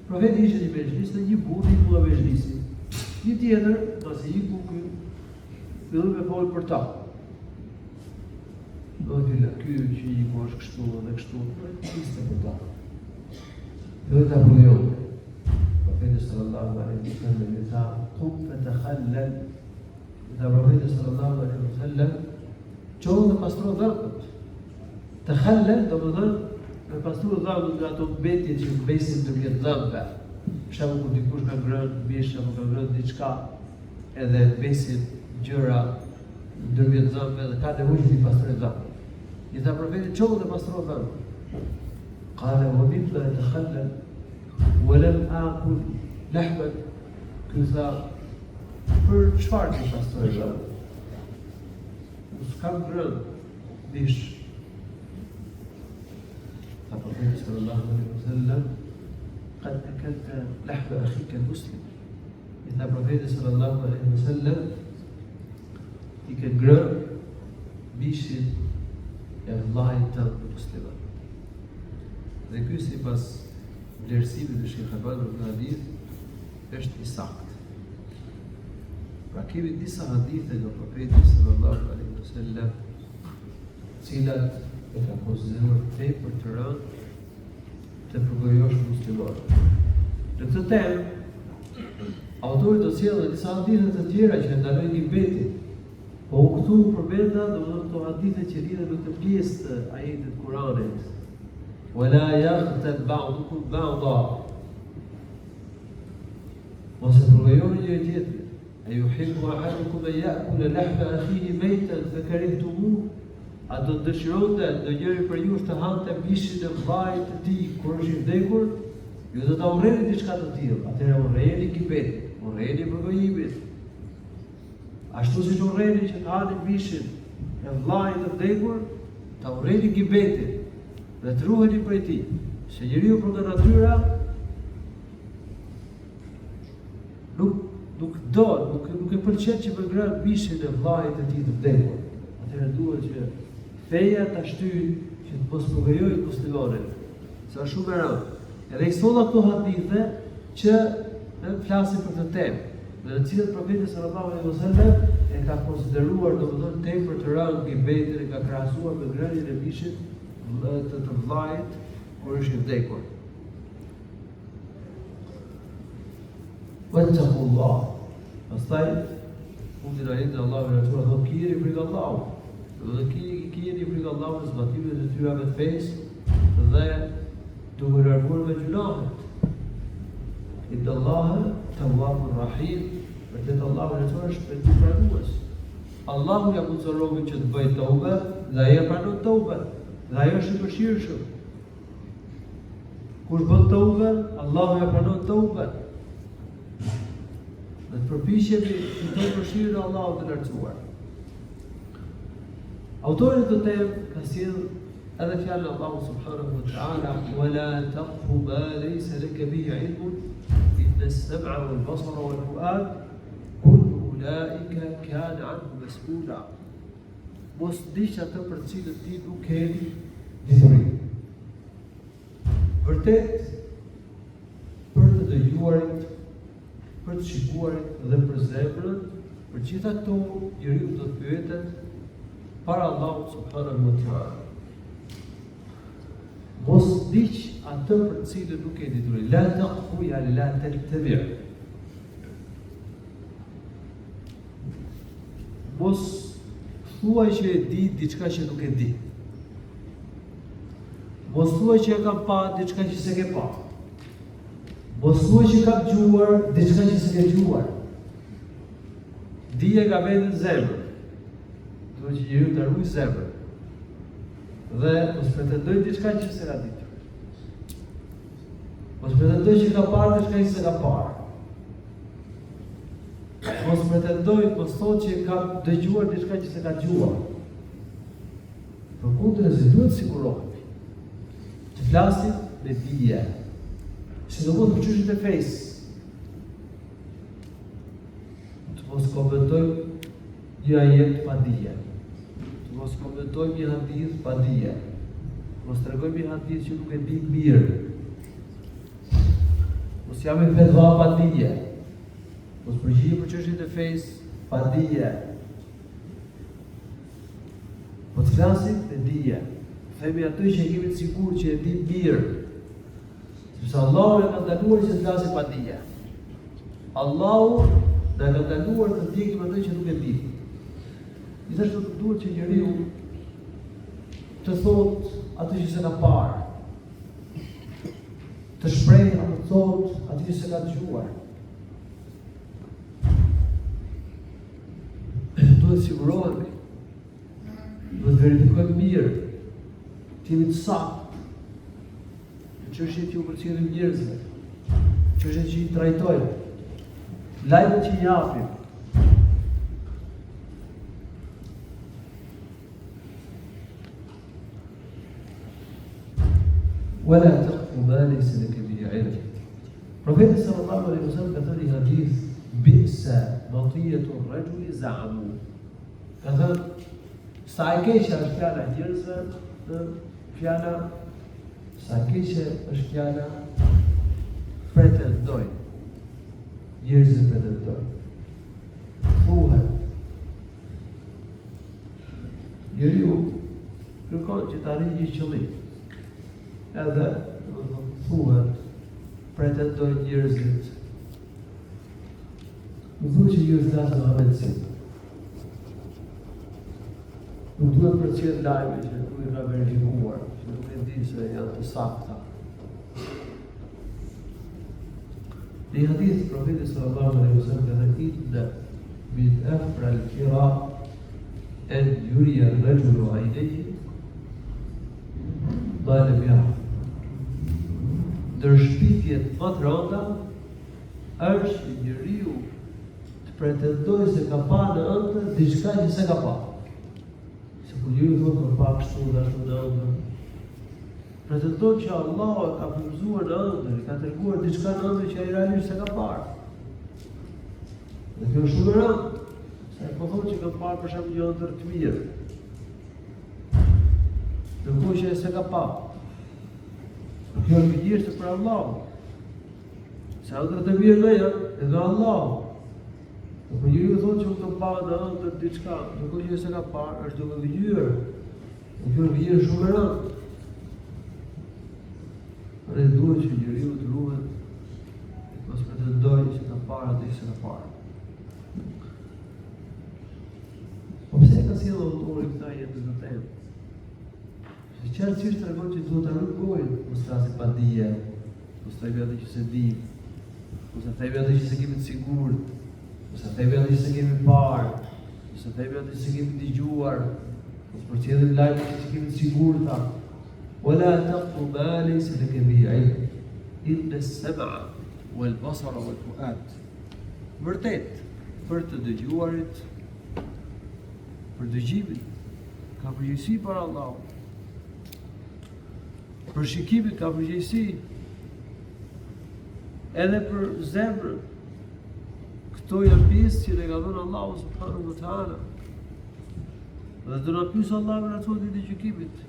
Profeti ishte një mezhlis dhe një burr i nga mezhlisi. Një tjetër, pasi iku ky, filloi me folë për ta. Do të ky që iku është kështu dhe kështu, ishte për ta. Dhe ta përgojoi. Profeti sallallahu alaihi wasallam i tha: "Qum fatakhallal Dhe profeti sallallahu alaihi wasallam qohën dhe pastro dhëmbët. Të khallel, do më thënë, me pastru dhëmbët nga ato mbetje që besin ndërmjet dhëmbëve. Për shembull kur dikush ka ngrënë mish apo ka ngrënë diçka, edhe besin gjëra ndërmjet dhëmbëve dhe ka nevojë të pastrojë dhëmbët. I tha profeti qohën dhe pastro dhëmbët. Qala wa mimma yatakhallal wa lam aqul lahman. Ky tha, për çfarë ti pastroj dhëmbët? S'kam ngrënë mish. Tha profeti sallallahu alaihi wasallam, qad akalta lahma akhika al-muslim. I tha profeti sallallahu alaihi wasallam, i ke ngrënë mishin e vllajt tënd musliman. Dhe ky sipas vlerësimit të Sheikh Albani në hadith është i saktë. Pra kemi disa hadithe nga profeti sallallahu alaihi wasallam, cilat e ka konsideruar tepër të rëndë të përgojosh musliman. Në këtë temë, autori do sjellë disa hadithe të tjera që ndalojnë gibetin, po u këtu përmenda domethënë këto hadithe që lidhen me këtë pjesë të ajetit Kuranit. Wala yaghtab ba'dukum ba'da. Mos e përgojoni njëri tjetrin. أيحب أحدكم أن يأكل لحم أخيه ميتا فكرهتموه؟ A do të dëshironte do njëri për ju të hante mishin e vllajt të tij kur është i vdekur? Ju do ta urreni diçka të tillë. Atëherë urreni gibetin, urreni përgojimin. Ashtu siç urreni që të hani mishin e vllajt të vdekur, ta urreni gibetin dhe të ruheni prej tij. Se njeriu për nga natyra nuk e pëlqen që më ngrënë mishin e vllajt të tij të vdekur. Atëherë duhet që feja ta shtyjë që të mos përgojojë muslimanin. Sa shumë e rëndë. Edhe i solla këto hadithe që flasin për këtë temë, në të cilët profeti sallallahu alaihi wasallam e ka konsideruar domethënë tepër të rëndë gibetin, e ka krahasuar me ngrënien e mishit të vllajt kur është i vdekur. Wattaqullah. Pastaj fundin ajetin Allahu i Lartësuar thotë keni frikë Allahut. Dhe keni frikë Allahut në zbatimin e detyrave të fesë dhe duke larguar me gjunahet. Inna Allaha tawwabur rahim. Vërtet Allahu i Lartësuar është shpëtimtarës. Allahu ja mundson robën që të bëjë tobe dhe ai e pranon toben. Dhe ai është i mëshirshëm. Kur bën tobe, Allahu ja pranon toben. Dhe të përpiqemi të fitojmë mëshirën e Allahut të Lartësuar. Autori të temë ka sjellë edhe fjalën e Allahut subhanahu wa ta'ala: "Wala taqfu ma laysa laka bihi 'ilmun, inna as-sam'a wal basara wal fu'ad kullu ulaika kana 'anhu mas'ula." Mos dish atë për cilën ti nuk keni dithuri. Vërtet, për të dëgjuarit, për të shikuarit dhe për zemrën, për gjitha këto njeriu do të pyetet para Allahut subhanahu wa ta'ala. Mos diq atë për cilën nuk e dituri. La taqfu yani la tattabi'. Mos thuaj që e di diçka që nuk e di. Mos thuaj që e kam pa diçka që s'e ke pa. Mos thuaj që kam dëgjuar diçka që s'e ke dëgjuar. Dije ka vetë në zemër. Do që njeriu të ruaj zemrën. Dhe mos pretendoj diçka që s'e ka ditur. Mos pretendoj që ka parë diçka që s'e ka parë. Mos pretendoj, mos thotë që kam dëgjuar diçka që s'e ka dëgjuar. Përkundërzi duhet sigurohemi. Të flasim me dije. Sidomos për çështjet e fesë. Të mos komentojmë një ajet pa dije. Të mos komentojmë një hadith pa dije. Mos tregojmë një hadith që nuk e di mirë. Mos jam me fetva pa dije. Mos përgjigjem për çështjet e fesë pa dije. Po të flasim me dije. Themi atë që kemi të sigurt që e di mirë. Sepse Allahu na ka ndaluar që të flasim pa dije. Allahu na ka ndaluar të ndjekim atë që nuk e di. Gjithashtu duhet që njeriu të thotë atë që s'e ka parë, të shprehë atë të thotë atë që s'e ka dëgjuar. Duhet sigurohemi, duhet verifikojmë mirë, të jemi të saktë, në çështjet që u përcjellin njerëzve, çështjet që i trajtojmë, lajmet që i japim. ولا تقف ما ليس لك به علم. Profeti sallallahu alaihi wasallam ka thënë hadith bi'sa matiyatu ar-rajuli za'amu. Ka thënë sa e keqe është fjala e njerëzve, sa e keqe është fjala pretendoj. Njerëzit pretendojnë. Thuhet. Njeriu kërkon që të arrijë një qëllim. Edhe thuhet, pretendojnë njerëzit. Nuk duhet që ju flasë në avetësi. Nuk duhet përcjell lajme që nuk i ka verifikuar, që nuk e di se janë të sakta. Në një hadith, profeti sallallahu alaihi wasallam ka thënë inna min afra al-kira an yuriya ar-rajulu 'aynayhi ma lam yara. Ndërshpifjet më të rënda është njeriu të pretendojë se ka parë në ëndër diçka që s'e ka parë. Se kur njeriu thotë më pa kështu dhe ashtu në ëndër, pretendon që Allah e ka frymëzuar në ëndër, ka treguar diçka në ëndër që ai realisht s'e ka parë. Dhe kjo është shumë e rëndë, se po thonë që ka parë për shembull një ëndër të mirë. Ndërkohë që s'e ka parë. Kjo është gënjeshtër për Allahun. Se ëndrat e mirë në janë nga Allahu. Por njeriu thotë që unë kam parë në ëndër diçka, ndërkohë që s'e ka parë, është duke gënjur. Kjo është gënjeshtër shumë e rëndë. Dhe duhet që njeriu të ruhet, mos pretendojë që ka parë atë që s'e ka parë. Po pse ka sjellë autori këta jetë të temë? Se qartësisht tregon që duhet ta rrugojnë, mos flasim pa dije, mos themi atë që se di, mos themi atë që se kemi të sigurt, mos themi atë që se kemi parë, mos themi atë që se kemi dëgjuar, mos përcjellim lajme që se kemi të sigurta. ولا تقف ما ليس لك به علم إن السمع والبصر والفؤاد. Vërtet, për të dëgjuarit, për dëgjimin, ka përgjegjësi për Allahun. Për shikimin ka përgjegjësi. Edhe për zemrën. Këto janë pjesë që ne ka dhënë Allahu subhanahu wa taala. Dhe do na pyes Allahu në ato ditë të gjykimit.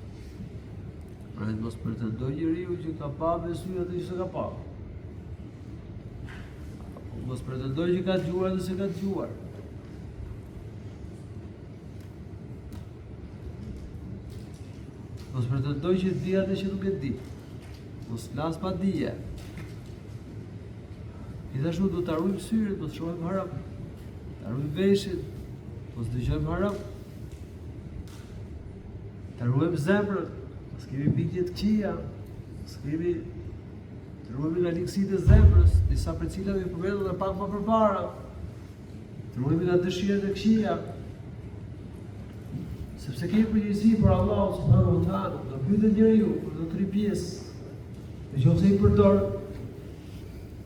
Pra mos pretendoj njeriu që ka pa me sy atë që s'e ka pa. Mos pretendoj që ka dëgjuar dhe s'e ka dëgjuar. Mos pretendoj që di atë që nuk e di. Mos flas pa dije. Gjithashtu do të arrujmë syrit, mos shohim haram. Të arrujmë veshin, mos dëgjojmë haram. Të arrujmë zemrën. Kemi bindje të këqija, kemi të ruhemi nga likësitë e zemrës, disa për cilave i përmendëm edhe pak më përpara. Të ruhemi nga dëshirat e këqija. Sepse kemi përgjegjësi për Allahun subhanahu wa taala, do pyetet njeriu për të tri pjesë. Nëse i përdor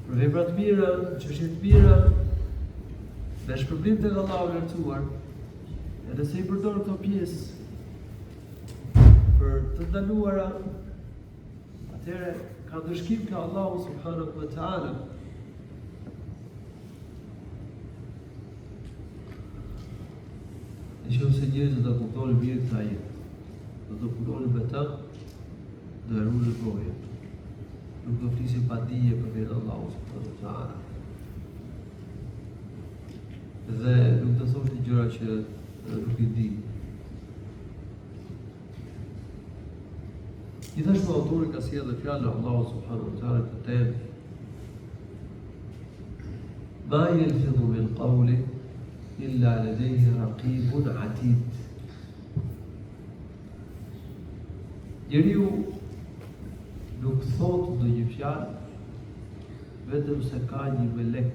për vepra të mira, çështje të mira, me shpërblim tek Allahu i lartësuar, edhe se i përdor këto pjesë për të ndaluara, atëherë ka dëshkim ka Allahu subhanahu wa taala. Nëse njerëzit do të kuptonin mirë këtë ajet, do të punonin me ta, do e ruajnë gojën. Nuk do flisin pa dije për vetë Allahu subhanahu wa taala. Dhe nuk do thoshin gjëra që nuk i di. Gjithashtu autori ka sjellë fjalën e Allahut subhanahu wa taala këtë temë. Ma yalfidhu min qawlin illa ladayhi raqibun atid. Njeriu nuk thot ndonjë fjalë vetëm se ka një melek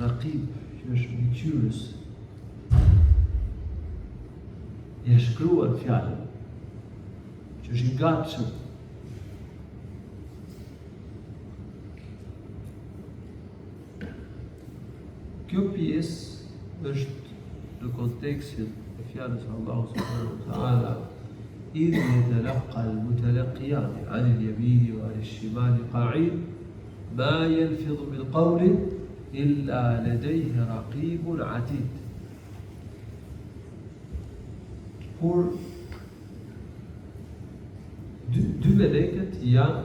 raqib që është mbikëqyrës. E shkruar fjalën që është i gatshëm. Kjo pjesë është në kontekstin e fjalës së Allahut subhanahu wa ta'ala إذ يتلقى المتلقيان عن اليمين وعن الشمال قعيد ما يلفظ من قول إلا لديه رقيب عتيد. Kur dy melekët janë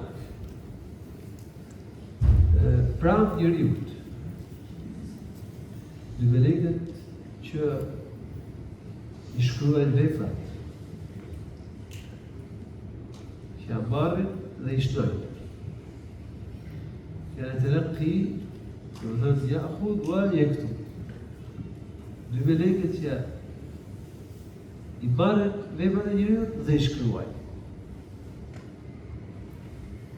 pranë njeriut, dy melekët që i shkruajnë veprat, që ja marrin dhe i shtojnë. Janë të lëqi, do të thotë ya'khudh wa yaktub. Dy melekët që i marrin veprat e njeriut dhe i shkruajnë.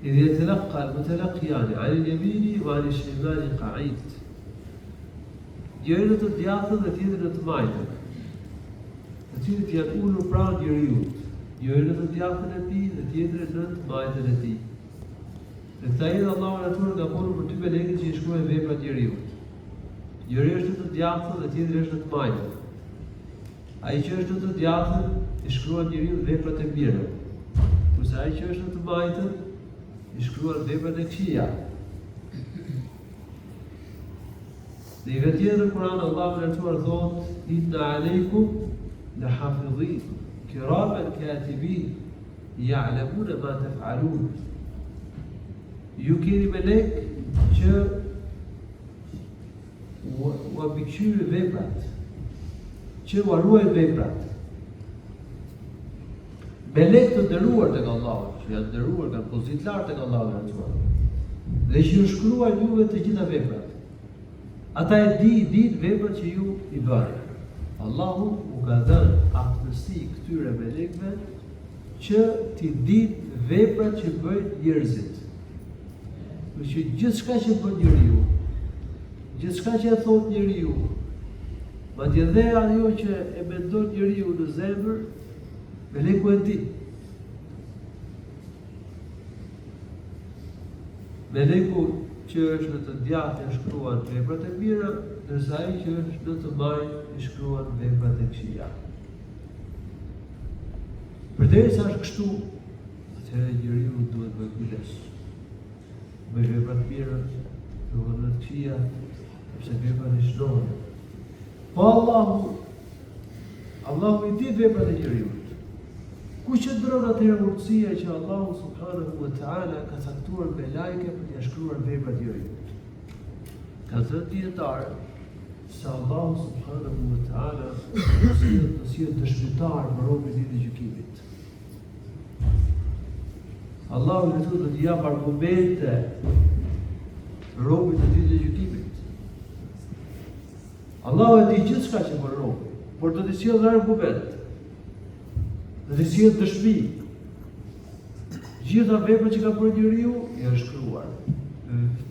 إذ يتلقى المتلقيان عن اليمين وعن الشمال قعيد. Njëri në të djathtën dhe tjetri në të majtën, të cilët janë ulur pranë njeriut. Njëri në të djathtën e tij dhe tjetri në të majtën e tij. Dhe këta jetë Allahu natyrë nga punë për dy melekët që i shkruajnë veprat e njeriut. Njëri është në të djathtën dhe tjetri është në të majtën. Ai që është në të djathtën i shkruan njeriut veprat e mira, kurse ai që është në të majtën i shkruar veprat e këqija. Dhe i vetjetër Kur'an Allahu lartësuar thot: Inna alejkum lahafidhin kiraman katibin ya'lamuna ma taf'alun. Ju keni melek që u mbikëqyrin veprat, që u ruajnë veprat. Melek të nderuar tek Allahu, që janë nderuar nga pozitë lartë tek Allahu lartësuar. Dhe që ju shkruajnë juve të gjitha veprat. Ata e din veprat që ju i bëni. Allahu u ka dhënë aftësi këtyre melekëve që ti dinë veprat që bëjnë njerëzit. Për që gjithçka që bën njeriu, gjithçka që e thot njeriu, madje dhe ajo që e mendon njeriu në zemër, meleku e di. Meleku që është në të djathtë e shkruan veprat e mira, ndërsa ai që është në të majtë i shkruan veprat e këqija. Përderisa është kështu, atëherë njeriu duhet bëj kujdes. Bëj veprat e mira, duhet të këqija, sepse veprat i shnohen. Po Allahu i di veprat e njeriu. Ku qëndron atëherë urtësia që Allahu subhanahu wa ta'ala ka caktuar me lajke për t'ia shkruar veprat e njeriut? Ka thënë dietarë se Allahu subhanahu wa ta'ala të sjellë dëshmitar për robën e gjykimit. Allahu i thotë të jap argumente robën e gjykimit. Allahu e di gjithçka që bën robi, por do të sjellë argumente. Dhe të sjellë dëshmi. Gjitha veprat që ka bërë njeriu janë shkruar.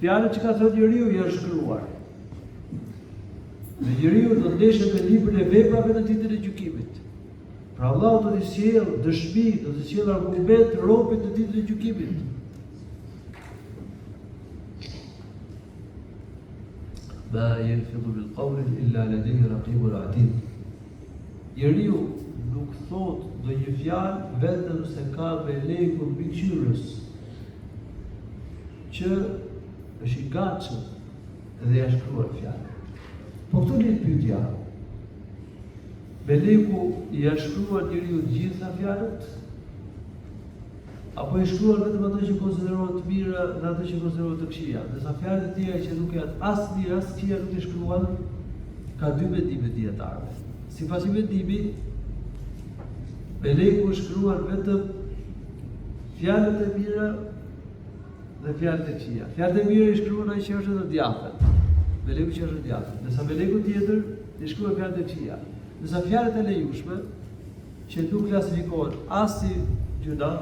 Fjalët që ka thënë njeriu janë shkruar. Dhe njeriu do të ndeshet me librin e veprave në ditën e gjykimit. Pra Allahu do të sjellë dëshmi, do të sjellë argument robit në ditën e gjykimit. Ma yalfidhu min qawlin illa ladayhi raqibun atid. Njeriu nuk thot ndonjë fjalë vetëm se ka melekun mbikëqyrës që është i gatshëm dhe ja shkruar fjalën. Po këtu një pyetja. Meleku i ja shkruar njeriu të gjitha fjalët? Apo i shkruar vetëm ato që konsiderohen të mira dhe ato që konsiderohen të këqija? Ndërsa fjalët e tjera që nuk janë as të mira as të këqija nuk i shkruan, ka dy mendime dietarëve. Sipas mendimit, meleku shkruan vetëm fjalët e mira dhe fjalët e këqija. Fjalët e mira i shkruan ai që është në djathtën. Meleku që është në djathtë. Nësa meleku tjetër i shkruaj fjalët e këqija. Nësa fjalët e lejushme që nuk klasifikohen as si gjuna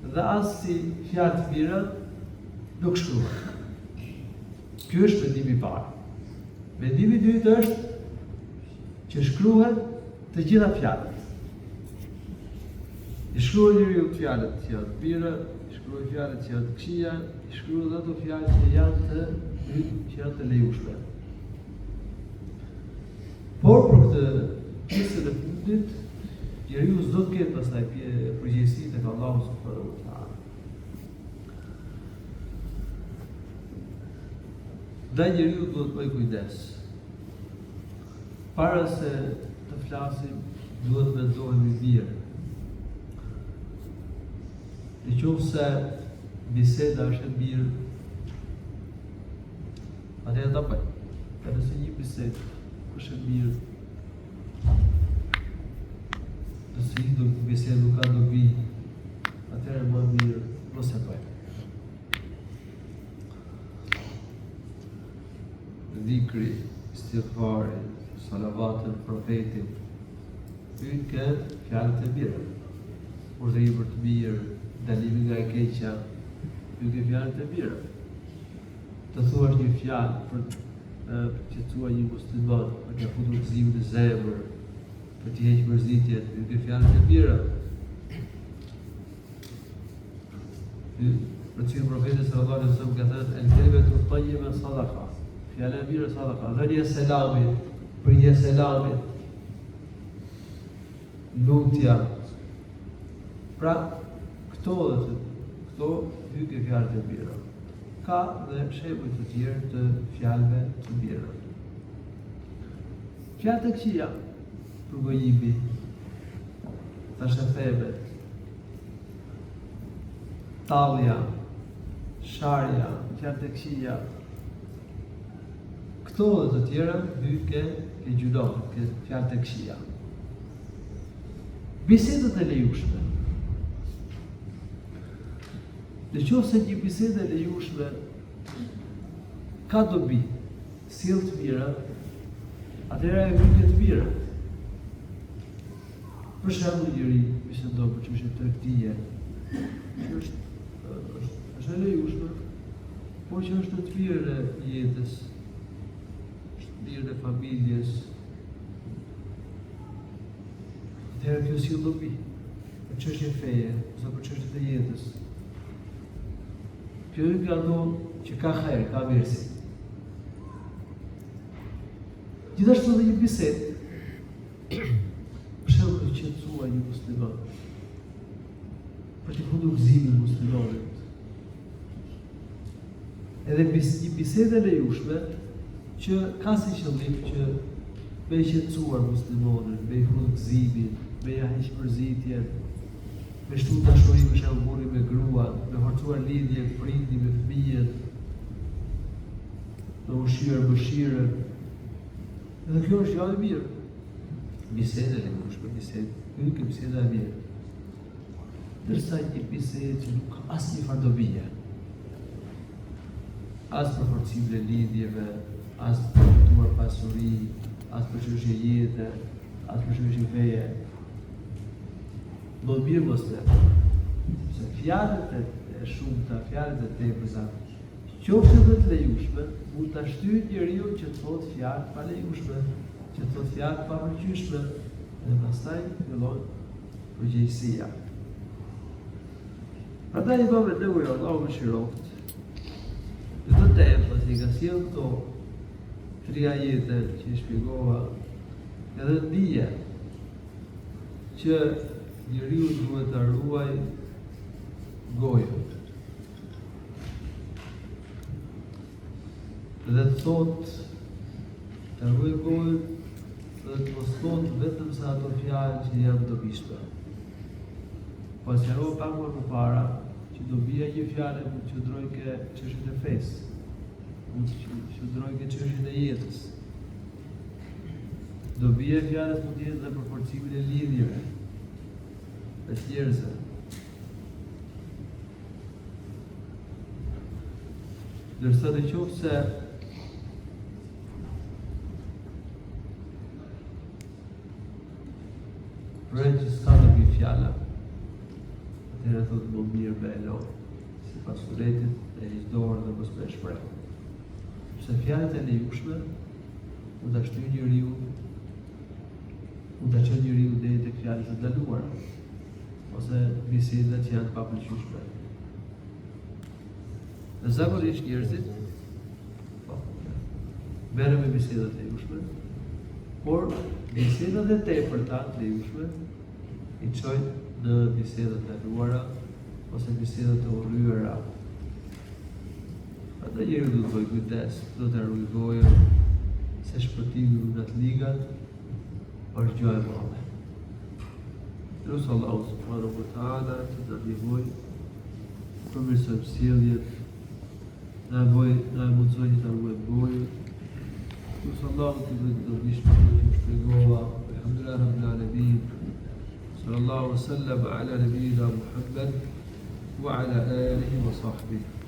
dhe as si fjalë të mira nuk shkruhen. Ky është mendimi i parë. Mendimi i dytë është që shkruhen të gjitha fjalët. I shkruaj njeriu fjalët që janë të mira, i shkruaj fjalët që janë të këqija, i shkruaj edhe ato fjalë që janë të lejushme. Por për këtë pjesën e fundit, njeriu s'do të ketë pastaj përgjegjësi tek Allahu subhanahu wa taala. Dhe njeriu duhet të bëjë kujdes. Para se të flasim, duhet të mendohemi mirë. Nëse biseda është e mirë, atëherë ta bëj. Nëse një bisedë është e mirë, nëse një bisedë nuk ka dobi, atëherë më mirë mos e bëj. Dhikri, istighfari, salavatën, profetin, hyn ke fjalët e mira. Urdhërim për të mirë, dalimi nga e keqja, hyn ke fjalët e mira. Të thuash një fjalë për të qetësuar një musliman, për të futur gëzimin në zemër, për të hequr mërzitjet, hyn ke fjalët e mira. Për të thënë profeti sallallahu alaihi wasallam ka thënë el-kalimatu tayyiba sadaqa. Fjala e mirë sadaqa. Dhënia e selamit, pritja e selamit, lutja. Pra, këto hyn ke fjalët e mira. Ka dhe shembuj të tjerë të fjalëve të mira. Fjalët e këqija, përgojimi, tashathebe, tallja, sharja, fjalët e këqija. Këto dhe të tjera hyn ke gjunah, ke fjalët e këqija. Bisedët e lejushme. Nëse një bisedë e lejushme ka dobi, sjell të mira, atëherë e hyn ke të mira. Për shembull, njëri bisedon për çështje tregtie, që është e lejushme, por që është të mirë e jetës, është të mirë e familjes. Atëherë kjo sjell dobi, për çështje feje, ose për çështje të jetës. Kjo hyn nga ato që ka hajër, ka mirësi. Gjithashtu dhe një bisedë, për shembull të qetësuar një musliman, për të futur gëzimin muslimanit. Edhe një bisedë e lejushme që ka si qëllim që me i qetësuar muslimanin, me i futur gëzimin, me i heq mërzitjen, me shtu dashuri për shembull burri me gruan, me forcuar lidhje prindi me fëmijën, me ushqyer mëshirën. Edhe kjo është gjë e mirë. Bisedë e lejushme, hyn ke biseda e mirë. Ndërsa një bisedë që nuk ka asnjë farë dobie, as për forcimin e lidhjeve, as për fituar pasuri, as për çështje jete, as për çështje feje. Do mirë mos të se fjalët e shumta, fjalët e tepërta, qoftë edhe të lejushme, mund ta shtyjë njeriu që të thotë fjalë pa lejushme, që të thotë fjalë pa përgjithshme, dhe pastaj fillon përgjegjësia. Prandaj Imam Nevawi, Allahu mëshiroft, në këtë temë pasi ka sjellë këto tri ajete që i shpjegova, edhe ndije që njeriu duhet ta ruaj gojën. Dhe të thot, të ruaj gojën dhe të mos thot vetëm sa ato fjalë që janë dobishme. Pas që pak më para, që dobia një fjalë mund të qëndrojë ke çështjet e fesë, mund të qëndrojë ke çështjet e jetës. Dobia e fjalës mund të jetë dhe për forcimin e lidhjeve, e njerëzve. Ndërsa në qoftë se Përre që s'ka të bëj fjalla, atëherë thotë më mirë me elo, si pas sunetit e izdorë dhe mos me shprej. Se fjallet e lejushme, mund ta shtyjë njeriu, mund ta çojë njeriu deri tek fjalët e ndaluara, ose bisedat që janë papëlqyeshme. Dhe zakonisht njerëzit merren me bisedat e lejushme, por bisedat e tepërta të lejushme i çojnë në bisedat e ndaluara ose bisedat e urryera. Ata njeriu do të bëjë kujdes, do të ruaj gojën, se shpëtimi nga të ligat është gjë e madhe. Lutë Allahu subhanahu wa taala të na ndihmojë, përmirësojmë sjelljet, na mundsoj të ruajmë gojën. Lutë Allahu të bëjë të dobishme që shpjegova. Alhamdulillah rabbil alamin. Sallallahu alaihi wa sallam ala nabiyyina Muhammad wa ala alihi wa sahbihi.